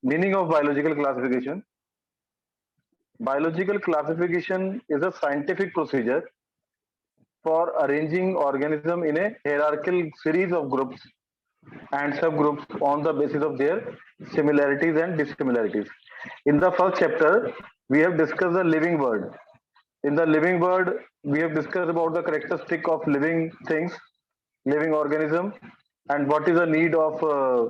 Meaning of biological classification. Biological classification is a scientific procedure for arranging organism in a hierarchical series of groups and subgroups on the basis of their similarities and dissimilarities. In the first chapter, we have discussed the living world. In the living world, we have discussed about the characteristic of living things, living organism, and what is the need of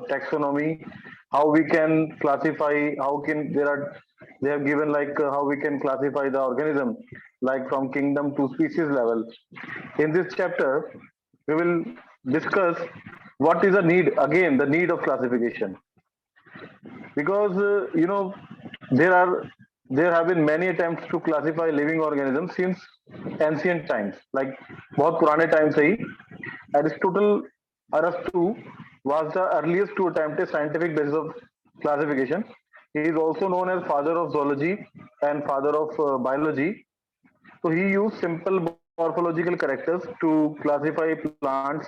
taxonomy, how we can classify, how can there are they have given like how we can classify the organism like from kingdom to species level. In this chapter, we will discuss what is the need again the need of classification because there are there have been many attempts to classify living organisms since ancient times like बहुत पुराने time से ही Aristotle Arastu was the earliest to attempt a scientific basis of classification. He is also known as father of zoology and father of biology. So he used simple morphological characters to classify plants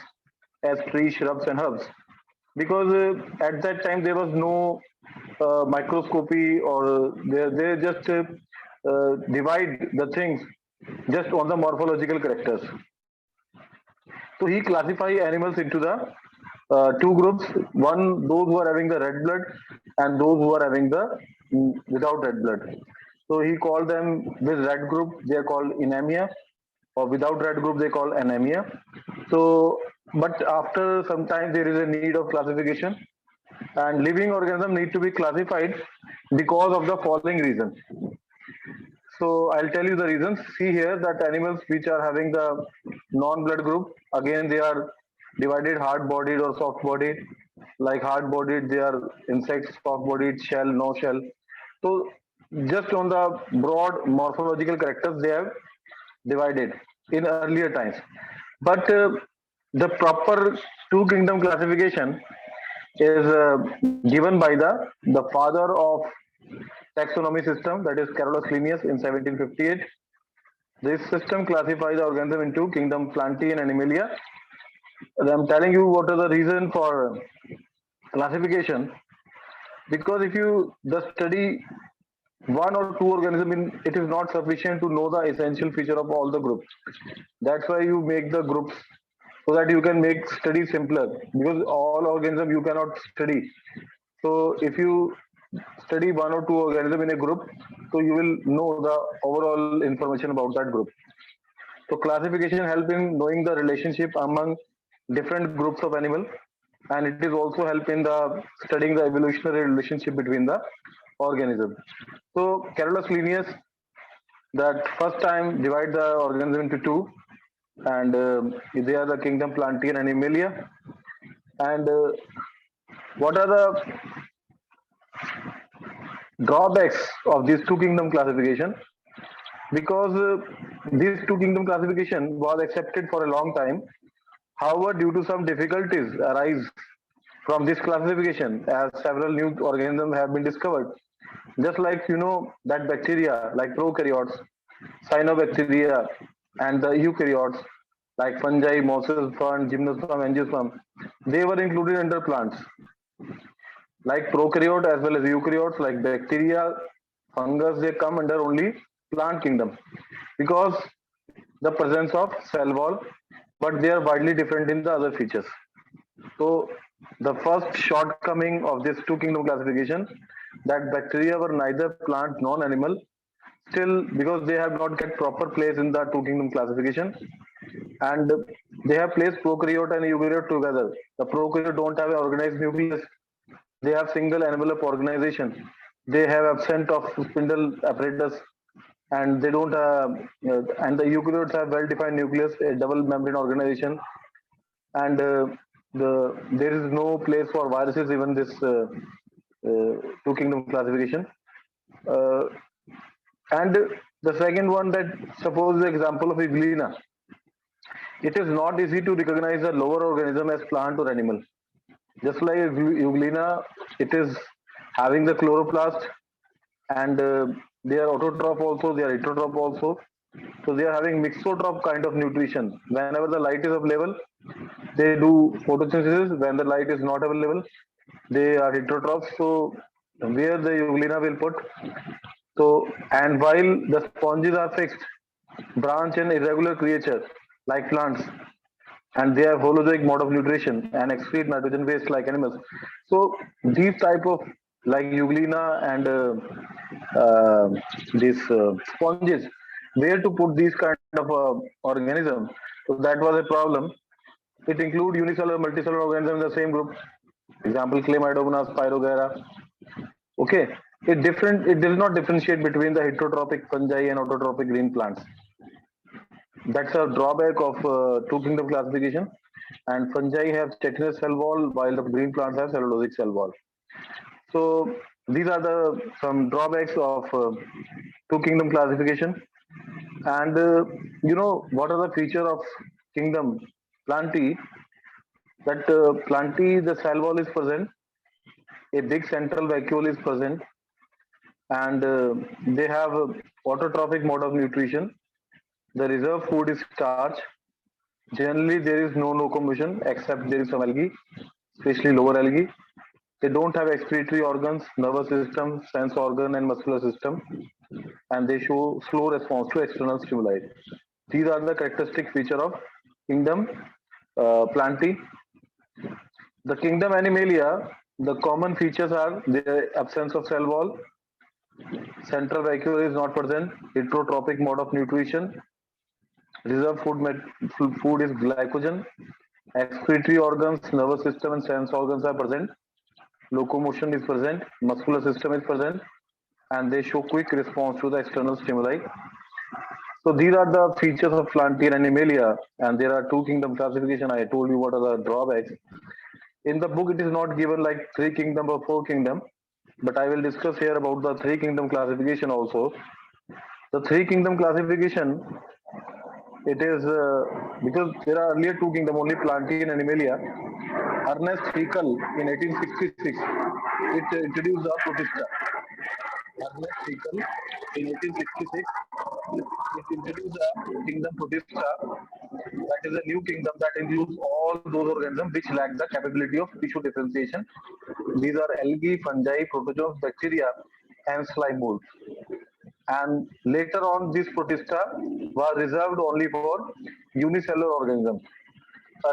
as trees, shrubs, and herbs. Because at that time there was no microscopy or they just divide the things just on the morphological characters. So he classify animals into the two groups. One, those who are having the red blood, and those who are having the without red blood. So he called them with red group. They are called anemia, or without red group they call anemia. So, but after some time there is a need of classification, and living organisms need to be classified because of the following reasons. So I'll tell you the reasons. See here that animals which are having the non-blood group, again they are divided hard-bodied or soft-bodied. Like hard-bodied, they are insects, soft-bodied, shell, no shell. So just on the broad morphological characters, they have divided in earlier times. But the proper two kingdom classification is given by the father of taxonomy system, that is Carolus Linnaeus in 1758. This system classifies the organism into kingdom Plantae and Animalia. And I'm telling you what are the reason for classification because if you the study one or two organism in it is not sufficient to know the essential feature of all the groups. That's why you make the groups so that you can make study simpler because all organism you cannot study. So if you study one or two organism in a group, so you will know the overall information about that group. So classification help in knowing the relationship among different groups of animal, and it is also help in the studying the evolutionary relationship between the organism. So Carolus Linnaeus that first time divide the organism into two, and they are the kingdom Plantae and Animalia. And what are the drawbacks of these two kingdom classification? Because this two kingdom classification was accepted for a long time. However, due to some difficulties arise from this classification, as several new organisms have been discovered, just like that bacteria like prokaryotes, cyanobacteria, and the eukaryotes like fungi, mosses, fern, gymnosperm, angiosperm, they were included under plants. Like prokaryote as well as eukaryotes, like bacteria, fungus, they come under only plant kingdom because the presence of cell wall, but they are widely different in the other features. So the first shortcoming of this two kingdom classification that bacteria were neither plant nor animal still because they have not get proper place in the two kingdom classification, and they have placed prokaryote and eukaryote together. The prokaryote don't have an organized nucleus, they have single envelope organization, they have absent of spindle apparatus, and they don't and the eukaryotes have well defined nucleus, a double membrane organization, and there is no place for viruses even this two kingdom classification. uh, and the second one, that suppose the example of Euglena, it is not easy to recognize a lower organism as plant or animal. Just like Euglena, it is having the chloroplast, and they are autotroph also, they are heterotroph also. So they are having mixotroph kind of nutrition. Whenever the light is available, they do photosynthesis. When the light is not available, they are heterotrophs. So where the Euglena will put. So, and while the sponges are fixed, branch and irregular creatures like plants, and they have holozoic mode of nutrition and excrete nitrogen waste like animals. So these type of like Euglena and these sponges, where to put these kind of organism? So that was a problem. It include unicellular, multicellular organisms in the same group. Example: Chlamydomonas, Pyrogera. Okay, it does not differentiate between the heterotrophic fungi and autotrophic green plants. That's a drawback of two kingdom classification. And fungi have chitinous cell wall, while the green plants have cellulosic cell wall. So these are the some drawbacks of two kingdom classification. And what are the feature of kingdom plantae? That plantae, the cell wall is present, a big central vacuole is present, and they have autotrophic mode of nutrition. The reserve food is starch. Generally, there is no locomotion except there is some algae, especially lower algae. They don't have excretory organs, nervous system, sense organ, and muscular system, and they show slow response to external stimuli. These are the characteristic feature of kingdom plantae. The kingdom Animalia, the common features are the absence of cell wall, central vacuole is not present, heterotrophic mode of nutrition, reserve food is glycogen, excretory organs, nervous system, and sense organs are present, locomotion is present, muscular system is present, and they show quick response to the external stimuli. So these are the features of Plantae and Animalia, and there are two kingdom classification. I told you what are the drawbacks. In the book, it is not given like three kingdom or four kingdom, but I will discuss here about the three kingdom classification also. The three kingdom classification, it is because there are earlier two kingdom, only Plantae and Animalia. Ernest Haeckel in 1866, it introduced the Protista. Ernest Haeckel in 1866, it introduced the kingdom Protista. That is a new kingdom that includes all those organisms which lack the capability of tissue differentiation. These are algae, fungi, protozoans, bacteria, and slime molds. And later on, this Protista was reserved only for unicellular organisms.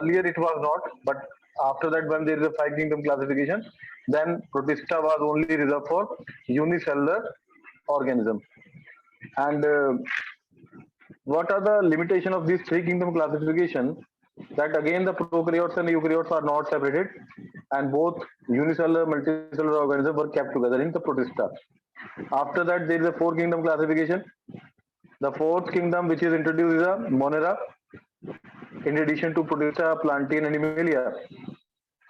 Earlier it was not, but after that, when there is a five kingdom classification, then Protista was only reserved for unicellular organism. And what are the limitation of this three kingdom classification? That again the prokaryotes and eukaryotes are not separated, and both unicellular multicellular organisms were kept together in the Protista. After that, there is a four kingdom classification. The fourth kingdom which is introduced is a Monera, in addition to Protista, Plantae, and Animalia.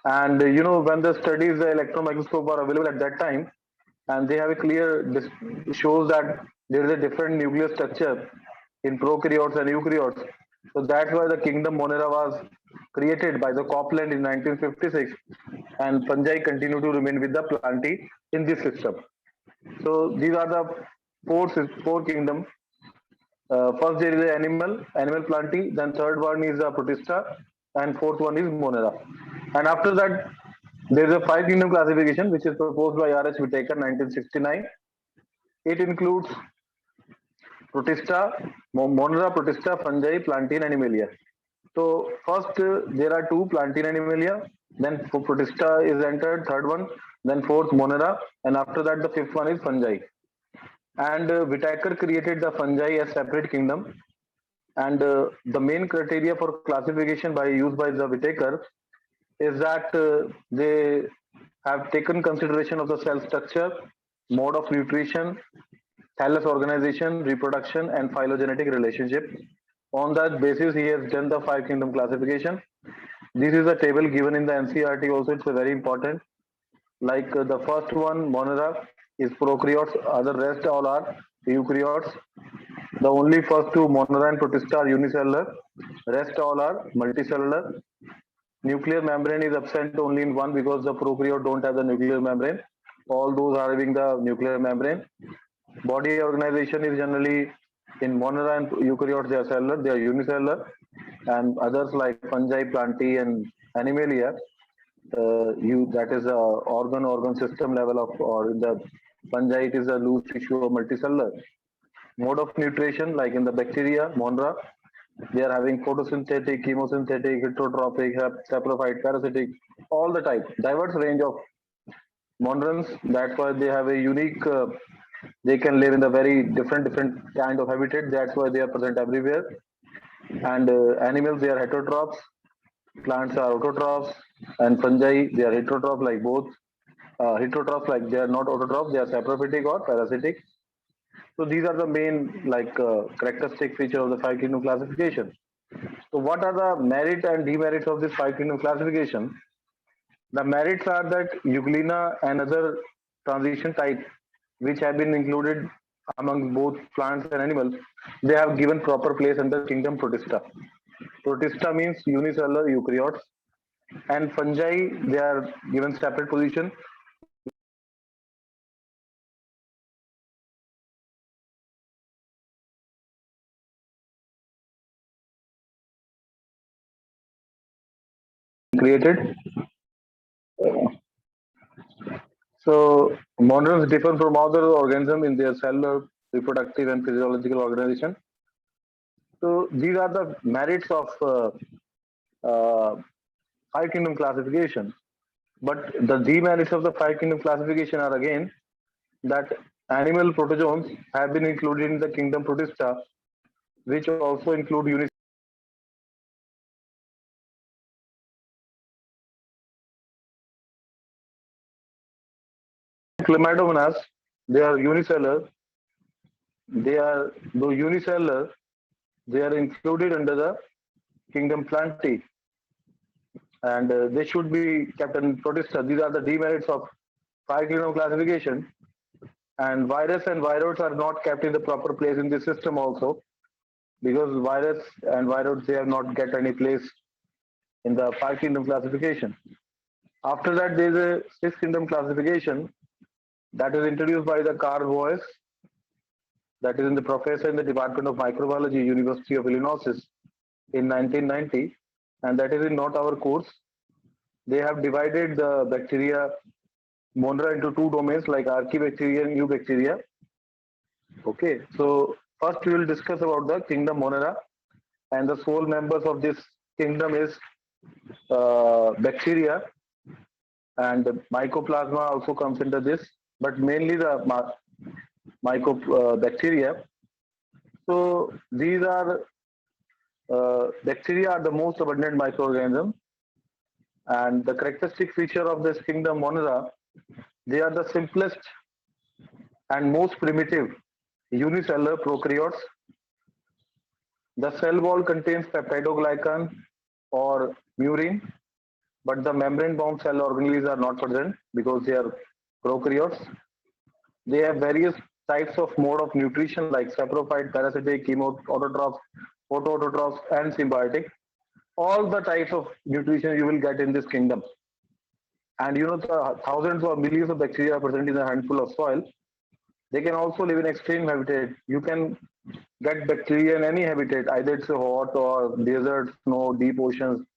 And when the studies, the electron microscope are available at that time, and they have a clear shows that there is a different nuclear structure in prokaryotes and eukaryotes. So that's why the kingdom Monera was created by the Copland in 1956, and fungi continue to remain with the Plantae in this system. So these are the four kingdom. First there is the animal Plantae, then third one is the Protista, and fourth one is Monera. And after that, there is a five kingdom classification which is proposed by R.H. Whittaker 1969. It includes Protista, Monera, Protista, fungi, Plantae, and Animalia. So first there are two, Plantae and Animalia, then Protista is entered, third one, then fourth Monera, and after that the fifth one is fungi. And Whittaker created the fungi as separate kingdom. And the main criteria for classification by used by the Whittaker is that they have taken consideration of the cell structure, mode of nutrition, thallus organization, reproduction, and phylogenetic relationship. On that basis, he has done the five kingdom classification. This is a table given in the NCERT also. It's very important. Like the first one, Monera, is prokaryotes. Other rest all are eukaryotes. The only first two, Monera and Protista, are unicellular. Rest all are multicellular. Nuclear membrane is absent only in one because the prokaryote don't have the nuclear membrane. All those are having the nuclear membrane. Body organization is generally in Monera and eukaryotes, they are cellular, they are unicellular, and others like fungi, Plantae, and Animalia, that is a organ system level of, or in the fungi it is a loose tissue or multicellular. Mode of nutrition, like in the bacteria, Monera, they are having photosynthetic, chemosynthetic, heterotrophic, saprophyte, parasitic, all the type, diverse range of Monrans. That's why they have a unique. They can live in the very different kind of habitat. That's why they are present everywhere. And animals, they are heterotrophs. Plants are autotrophs, and fungi, they are heterotroph, like both. Heterotrophs, like they are not autotrophs, they are saprophytic or parasitic. So these are the main characteristic feature of the five kingdom classification. So what are the merit and demerits of this five kingdom classification? The merits are that Euglena and other transition types which have been included among both plants and animals, they have given proper place under kingdom Protista. Protista means unicellular eukaryotes, and fungi, they are given separate position. Created. So monarchs differ from other organisms in their cellular, reproductive, and physiological organization. So these are the merits of five kingdom classification. But the demerits of the five kingdom classification are again that animal protozoans have been included in the kingdom Protista, which also include Chlamydomonas. They are unicellular. They are though unicellular, they are included under the kingdom Plantae, and they should be kept in Protista. These are the demerits of five kingdom classification. And virus and viroids are not kept in the proper place in the system also, because virus and viroids, they have not get any place in the five kingdom classification. After that, there is a six kingdom classification that is introduced by the Carl Voys, that is in the professor in the Department of Microbiology, University of Illinois in 1990, and that is in not our course. They have divided the bacteria Monera into two domains, like Archaebacteria and Eubacteria. Okay, so first we will discuss about the kingdom Monera, and the sole members of this kingdom is bacteria, and mycoplasma also comes into this, but mainly the mycobacteria. So these are bacteria are the most abundant microorganism, and the characteristic feature of this kingdom Monera, they are the simplest and most primitive unicellular prokaryotes. The cell wall contains peptidoglycan or murein, but the membrane-bound cell organelles are not present because they are prokaryotes. They have various types of mode of nutrition like saprophyte, parasitic, chemoautotrophs, photoautotrophs, and symbiotic. All the types of nutrition you will get in this kingdom. And you know, the thousands or millions of bacteria are present in a handful of soil. They can also live in extreme habitat. You can get bacteria in any habitat, either it's a hot or desert, snow, deep oceans,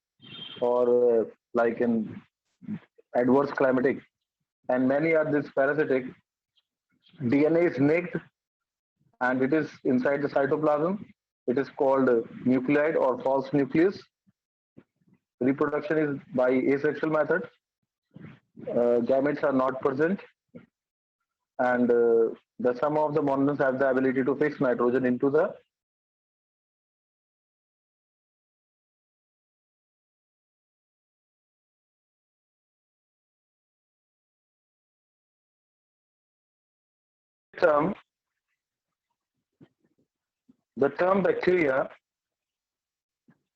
or like in adverse climatic. And many are this parasitic. DNA is naked and it is inside the cytoplasm. It is called nucleide or false nucleus. Reproduction is by asexual method. Gametes are not present, and the some of the monomers have the ability to fix nitrogen into the term. The term bacteria,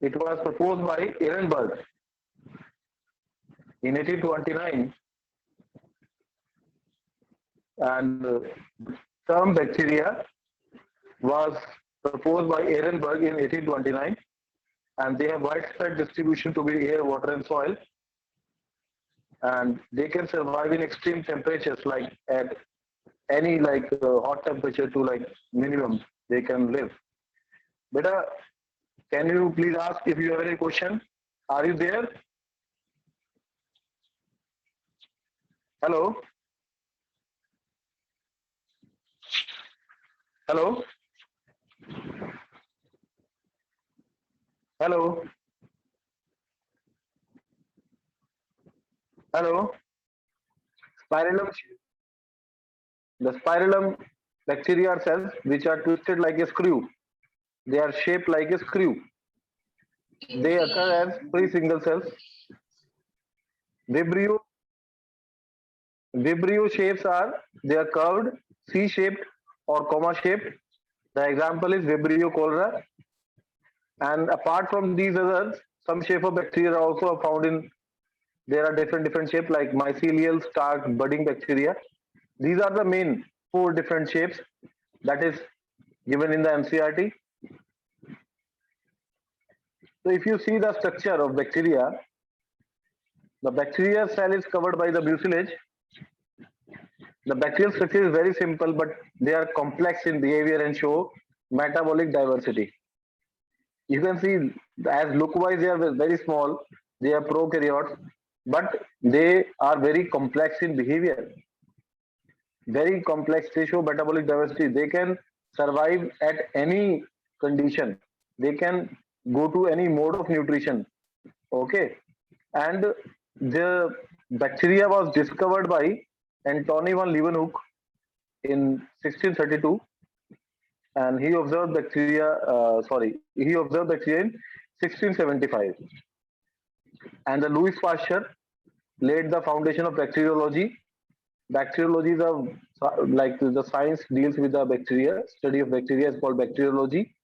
it was proposed by Ehrenberg in 1829, and term bacteria was proposed by Ehrenberg in 1829, and they have widespread distribution to be air, water, and soil, and they can survive in extreme temperatures, like at any hot temperature to like minimum they can live. Beta, can you please ask if you have any question? Are you there? Hello, hello, hello, hello. Spirillum, the spirillum bacteria are cells which are twisted like a screw. They are shaped like a screw. They occur as free single cells. Vibrio, Vibrio shapes are they are curved, C-shaped or comma shaped. The example is Vibrio cholera. And apart from these others, some shape of bacteria are also found in. There are different shapes like mycelial, starch, budding bacteria. These are the main four different shapes that is given in the MCRT. So if you see the structure of bacteria, the bacteria cell is covered by the mucilage. The bacterial structure is very simple, but they are complex in behavior and show metabolic diversity. You can see as look-wise they are very small. They are prokaryotes, but they are very complex in behavior. Very complex. They show metabolic diversity. They can survive at any condition. They can go to any mode of nutrition. Okay, and the bacteria was discovered by Antony van Leeuwenhoek in 1632, and he observed bacteria. He observed bacteria in 1675, and the Louis Pasteur laid the foundation of bacteriology. Bacteriology is like the science deals with the bacteria. Study of bacteria is called bacteriology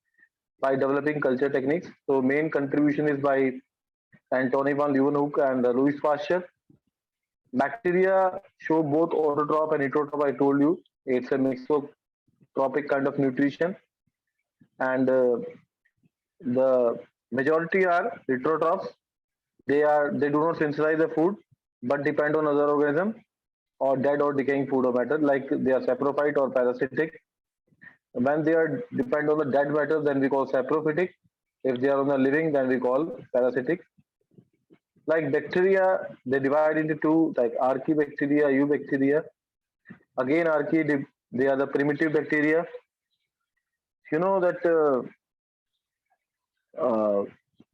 by developing culture techniques. So main contribution is by Antony van Leeuwenhoek and Louis Pasteur. Bacteria show both autotroph and heterotroph. I told you it's a mixotropic kind of nutrition, and the majority are heterotrophs. They do not synthesize the food, but depend on other organism or dead or decaying food or matter. Like they are saprophyte or parasitic. When they are depend on the dead matter, then we call saprophytic. If they are on the living, then we call parasitic. Like bacteria, they divide into two, like archaebacteria, eubacteria. Again, they are the primitive bacteria. You know that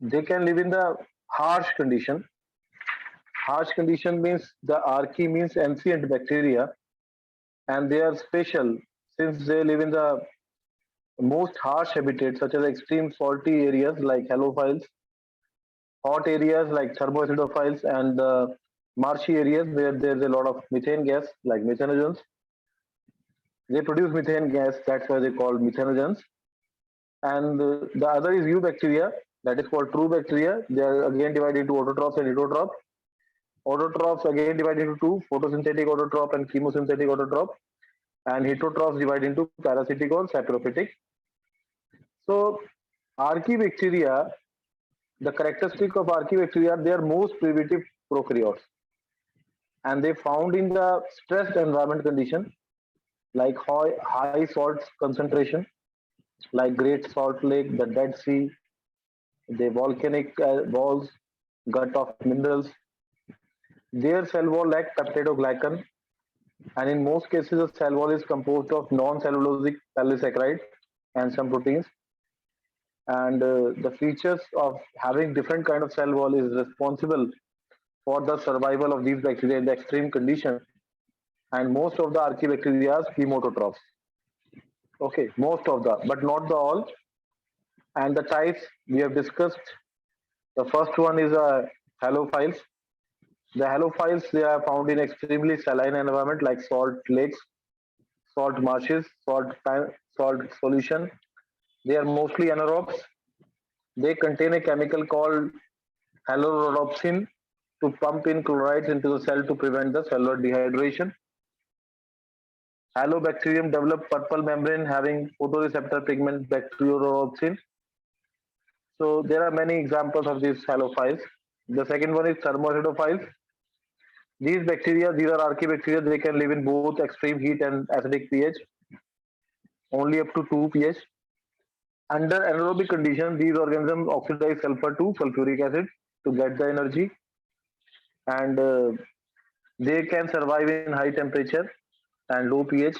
they can live in the harsh condition. Harsh condition means the archaea means ancient bacteria, and they are special since they live in the most harsh habitats, such as extreme salty areas like halophiles, hot areas like thermoacidophiles, and marshy areas where there's a lot of methane gas like methanogens. They produce methane gas, that's why they call methanogens. And the other is eubacteria, that is called true bacteria. They are again divided into autotrophs and heterotrophs. Autotrophs again divided into two, photosynthetic autotroph and chemosynthetic autotroph. And heterotrophs divided into parasitic or saprophytic. So archaebacteria, the characteristic of archaebacteria, they are most primitive prokaryotes. And they found in the stressed environment condition like high salt concentration, like Great Salt Lake, the Dead Sea, the volcanic walls, gut of minerals. Their cell wall lack peptidoglycan, and in most cases, the cell wall is composed of non-cellulosic polysaccharide and some proteins. And the features of having different kind of cell wall is responsible for the survival of these bacteria in the extreme condition. And most of the archaebacteria are chemototrophs. Okay, most of the, but not the all. And the types we have discussed. The first one is halophiles. The halophiles, they are found in extremely saline environment like salt lakes, salt marshes, salt solution. They are mostly anaerobes. They contain a chemical called halorhodopsin to pump in chlorides into the cell to prevent the cellular dehydration. Halobacterium develop purple membrane having photoreceptor pigment bacteriorhodopsin. So there are many examples of these halophiles. The second one is thermoacidophiles. These are archaebacteria. They can live in both extreme heat and acidic pH, only up to 2 pH. Under anaerobic conditions, these organisms oxidize sulfur to sulfuric acid to get the energy. And They can survive in high temperature and low pH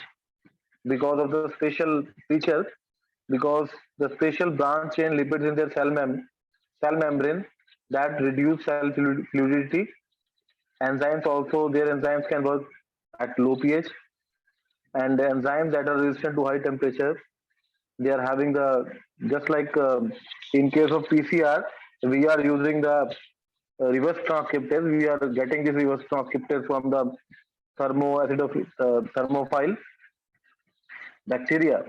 because of the special feature, because the special branch chain lipids in their cell membrane that reduce cell fluidity. Enzymes also, their enzymes can work at low pH, and the enzymes that are resistant to high temperature, they are having the, just like in case of PCR, we are using the reverse transcriptase. We are getting this reverse transcriptase from the thermophile bacteria,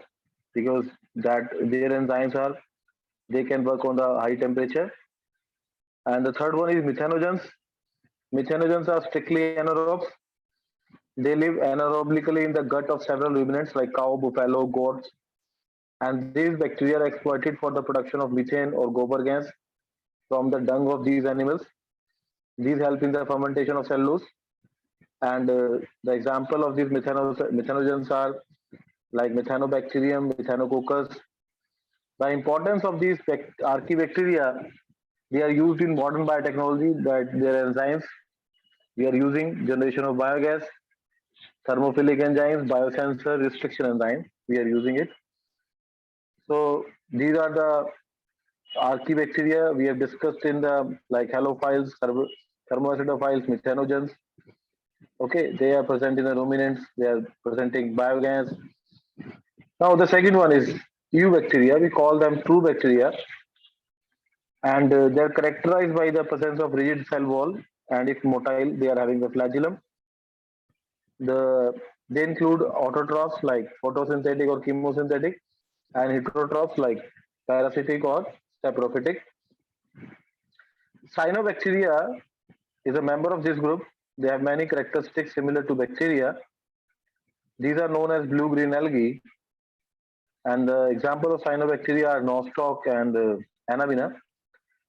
because that their enzymes are, they can work on the high temperature. And the third one is methanogens. Methanogens are strictly anaerobes. They live anaerobically in the gut of several ruminants like cow, buffalo, goats, and these bacteria are exploited for the production of methane or gobar gas from the dung of these animals. These help in the fermentation of cellulose. And the example of these methanogens are like Methanobacterium, Methanococcus. The importance of these archaebacteria, they are used in modern biotechnology, that their enzymes, we are using generation of biogas, thermophilic enzymes, biosensor restriction enzymes, we are using it. So these are the archaebacteria we have discussed in the like halophiles, thermoacidophiles, methanogens. Okay, they are present in the ruminants, they are presenting biogas. Now the second one is eubacteria. We call them true bacteria, and they are characterized by the presence of rigid cell wall, and if motile, they are having the flagellum. They include autotrophs like photosynthetic or chemosynthetic, and heterotrophs like parasitic or saprophytic. Cyanobacteria is a member of this group. They have many characteristics similar to bacteria. These are known as blue-green algae, and the example of cyanobacteria are nostoc and anabina.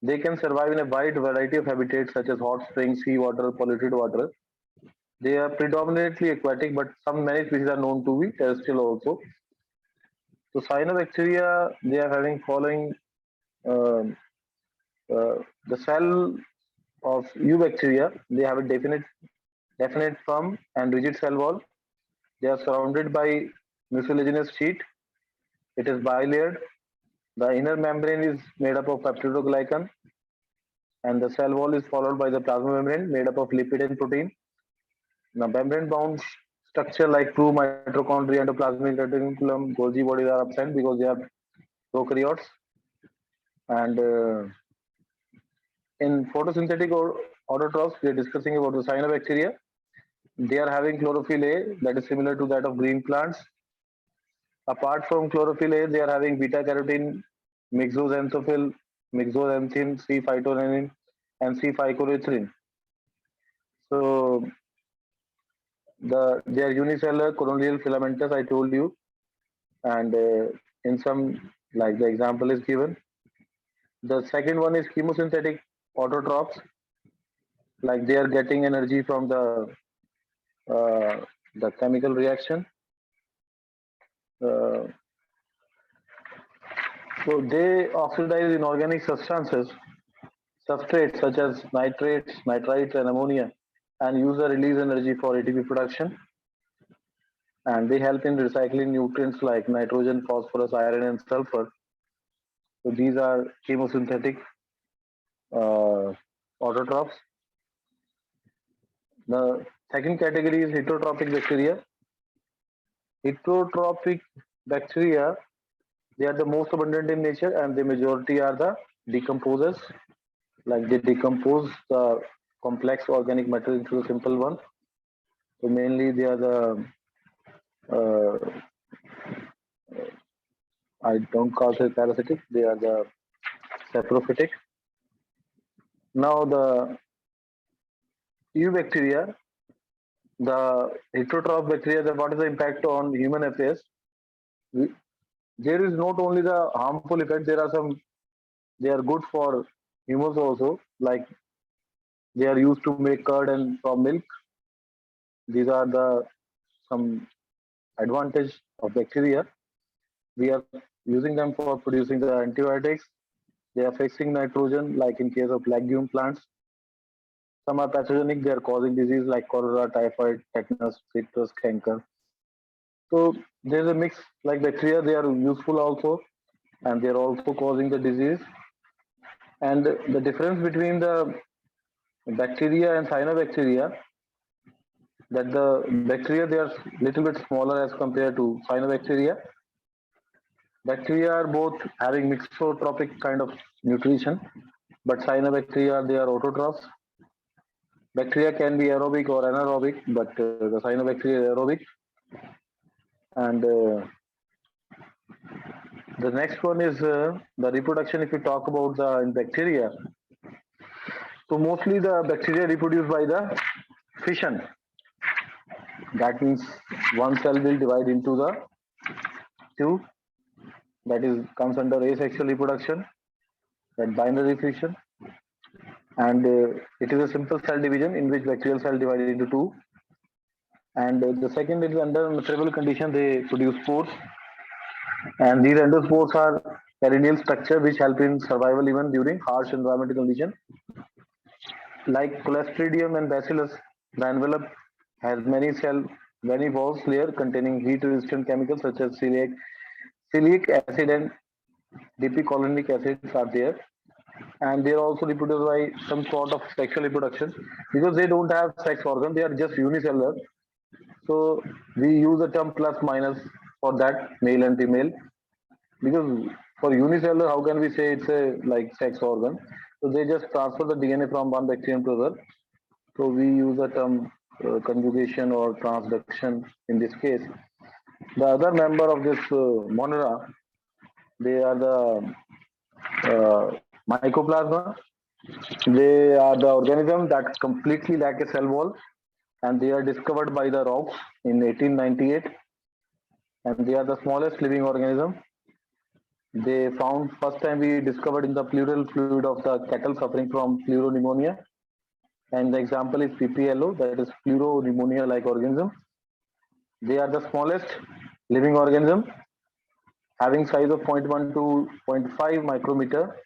They can survive in a wide variety of habitats such as hot springs, seawater, polluted water. They are predominantly aquatic, but some many species are known to be terrestrial also. So cyanobacteria, they are having following um the cell of eubacteria. They have a definite firm and rigid cell wall. They are surrounded by mucilaginous sheet. It is bilayered. The inner membrane is made up of peptidoglycan, and the cell wall is followed by the plasma membrane made up of lipid and protein. Now, membrane-bound structure like true mitochondria, endoplasmic reticulum, Golgi bodies are absent because they are prokaryotes. And in photosynthetic or autotrophs, we are discussing about the cyanobacteria. They are having chlorophyll A that is similar to that of green plants. Apart from chlorophyll A, they are having beta carotene, myxoxanthophyll, myxoxanthin, C-phytonanin, and C-phycoerythrin. So they are unicellular coronal filamentous, I told you, and in some, like the example is given. The second one is chemosynthetic autotrophs, like they are getting energy from uh, the chemical reaction. Uh, so they oxidize inorganic substances, substrates such as nitrates, nitrites, and ammonia, and use the release energy for ATP production. And they help in recycling nutrients like nitrogen, phosphorus, iron, and sulfur. So these are chemosynthetic autotrophs. The second category is heterotrophic bacteria. Heterotrophic bacteria, they are the most abundant in nature, and the majority are the decomposers. Like they decompose the complex organic matter into a simple one. So mainly they are the uh, I don't call it parasitic. They are the saprophytic. Now the eubacteria, the heterotroph bacteria. What is the impact on human affairs? There is not only the harmful effect. There are some. They are good for humans also. Like they are used to make curd and from milk. These are the some advantage of bacteria. We are using them for producing the antibiotics. They are fixing nitrogen, like in case of legume plants. Some are pathogenic, they are causing disease like cholera, typhoid, tetanus, citrus, canker. So there's a mix, like bacteria, they are useful also, and they are also causing the disease. And the difference between the bacteria and cyanobacteria, that the bacteria, they are little bit smaller as compared to cyanobacteria. Bacteria are both having mixotropic kind of nutrition, but cyanobacteria, they are autotrophs. Bacteria can be aerobic or anaerobic, but the cyanobacteria are aerobic. And the next one is the reproduction. If you talk about the in bacteria, so mostly the bacteria reproduce by the fission. That means one cell will divide into the two. That is comes under asexual reproduction, that binary fission, and it is a simple cell division in which bacterial cell divided into two. And the second is under measurable condition they produce spores, and these endospores are perennial structure which help in survival even during harsh environmental condition. Like Clostridium and Bacillus, the envelope has many walls layer containing heat-resistant chemicals such as celiac acid and dipicolinic acids are there, and they are also reproduced by some sort of sexual reproduction because they don't have sex organ; they are just unicellular. So we use the term plus minus for that male and female, because for unicellular, how can we say it's a like sex organ? So they just transfer the DNA from one bacterium to other. So we use the term conjugation or transduction in this case. The other member of this monera, they are the mycoplasma. They are the organism that completely lack a cell wall, and they are discovered by the Raux in 1898, and they are the smallest living organism. They found first time we discovered in the pleural fluid of the cattle suffering from pleuropneumonia, and the example is PPLO, that is pleuropneumonia like organism. They are the smallest living organism, having size of 0.1 to 0.5 micrometer.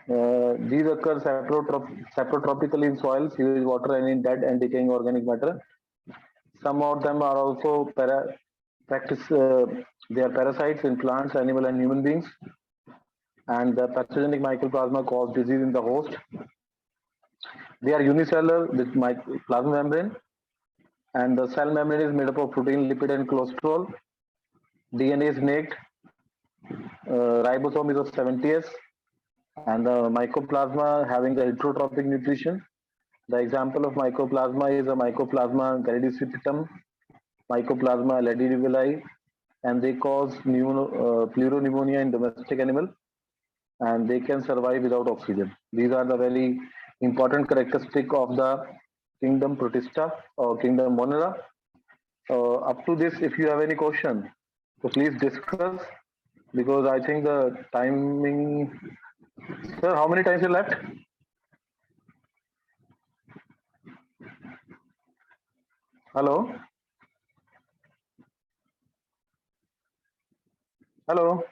These occur saprotropically in soil, sewage water, and in dead and decaying organic matter. Some of them are also they are parasites in plants, animal, and human beings. And the pathogenic mycoplasma cause disease in the host. They are unicellular with plasma membrane, and the cell membrane is made up of protein, lipid, and cholesterol. DNA is naked. Ribosome is of 70s, and the mycoplasma having the heterotrophic nutrition. The example of mycoplasma is a mycoplasma galidicipitum, mycoplasma ladidivili, and they cause pleuropneumonia in domestic animal, and they can survive without oxygen. These are the very important characteristic of the kingdom Protista or kingdom Monera. Up to this, if you have any question, so please discuss, because I think the timing. Sir, how many times you left? Hello? Hello?